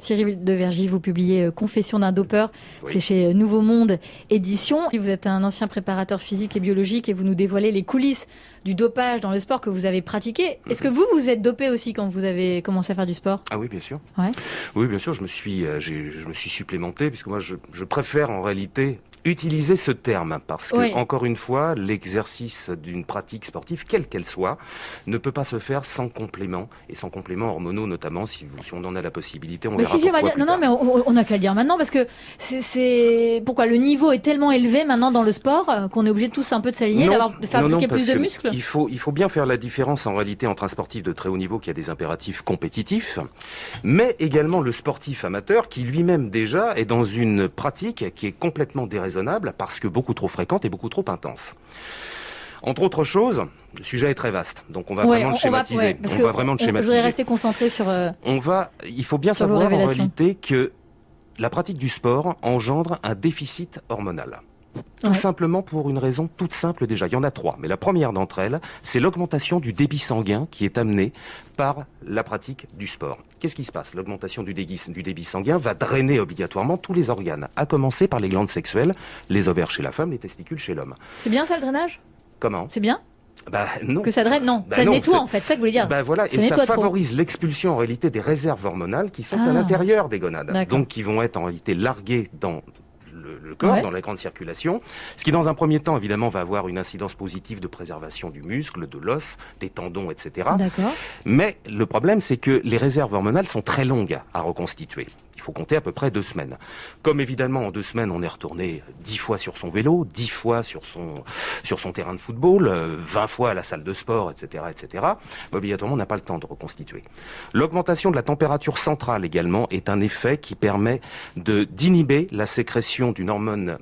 Cyril Devergy, vous publiez Confession d'un dopeur, Oui. c'est chez Nouveau Monde Édition. Vous êtes un ancien préparateur physique et biologique et vous nous dévoilez les coulisses du dopage dans le sport que vous avez pratiqué. Est-ce que vous êtes dopé aussi quand vous avez commencé à faire du sport ? Ah oui, bien sûr. Ouais. Oui, bien sûr, je me suis supplémenté, puisque moi, je préfère en réalité utiliser ce terme, parce que, Oui. encore une fois, l'exercice d'une pratique sportive, quelle qu'elle soit, ne peut pas se faire sans complément, et sans compléments hormonaux notamment, si on en a la possibilité, on Mais verra si, on va pourquoi dire. plus Non, tard. mais on n'a qu'à le dire maintenant parce que c'est pourquoi le niveau est tellement élevé maintenant dans le sport qu'on est obligé de tous un peu de s'aligner, de faire appliquer plus de muscles. Il faut bien faire la différence en réalité entre un sportif de très haut niveau qui a des impératifs compétitifs, mais également le sportif amateur qui lui-même déjà est dans une pratique qui est complètement déraisonnable parce que beaucoup trop fréquente et beaucoup trop intense. Entre autres choses, le sujet est très vaste, donc on va vraiment le schématiser. Parce on que va vraiment le Je schématiser. voudrais rester concentré sur. Il faut bien sur vos savoir en révélations. réalité que la pratique du sport engendre un déficit hormonal. Tout Ouais. simplement pour une raison toute simple déjà. Il y en a 3, mais la première d'entre elles, c'est l'augmentation du débit sanguin qui est amenée par la pratique du sport. Qu'est-ce qui se passe ? L'augmentation du débit sanguin va drainer obligatoirement tous les organes, à commencer par les glandes sexuelles, les ovaires chez la femme, les testicules chez l'homme. C'est bien ça le drainage ? Comment ? C'est bien Non. que ça draine ? Non, Bah ça non, nettoie c'est- en fait, c'est ça que vous voulez dire. Voilà, Ça et ça nettoie trop. favorise l'expulsion en réalité des réserves hormonales qui sont Ah. à l'intérieur des gonades, D'accord. donc qui vont être en réalité larguées dans le corps, Ouais. dans la grande circulation, ce qui dans un premier temps évidemment va avoir une incidence positive de préservation du muscle, de l'os, des tendons, etc. D'accord. Mais le problème c'est que les réserves hormonales sont très longues à reconstituer. Il faut compter à peu près 2 semaines. Comme évidemment en 2 semaines on est retourné 10 fois sur son vélo, 10 fois sur son terrain de football, 20 fois à la salle de sport, etc., obligatoirement on n'a pas le temps de reconstituer. L'augmentation de la température centrale également est un effet qui permet d'inhiber la sécrétion d'une hormone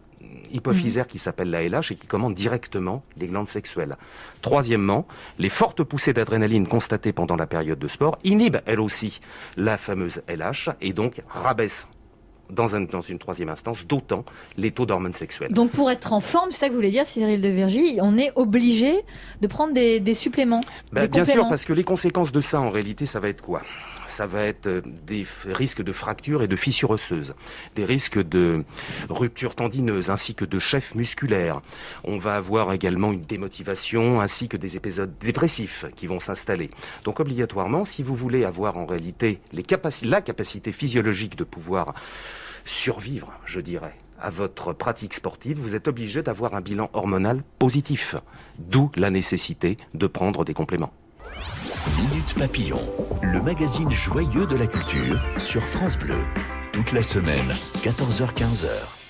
hypophysaire qui s'appelle la LH et qui commande directement les glandes sexuelles. Troisièmement, les fortes poussées d'adrénaline constatées pendant la période de sport inhibent elles aussi la fameuse LH et donc rabaissent dans une troisième instance d'autant les taux d'hormones sexuelles. Donc pour être en forme, c'est ça que vous voulez dire, Cyril Devergy, on est obligé de prendre des suppléments, des Bien sûr, compléments. parce que les conséquences de ça, en réalité, ça va être quoi ? Ça va être des risques de fractures et de fissures osseuses, des risques de ruptures tendineuses ainsi que de chefs musculaires. On va avoir également une démotivation ainsi que des épisodes dépressifs qui vont s'installer. Donc obligatoirement, si vous voulez avoir en réalité la capacité physiologique de pouvoir survivre, je dirais, à votre pratique sportive, vous êtes obligé d'avoir un bilan hormonal positif. D'où la nécessité de prendre des compléments. Minute Papillon, le magazine joyeux de la culture sur France Bleu. Toute la semaine, 14h-15h.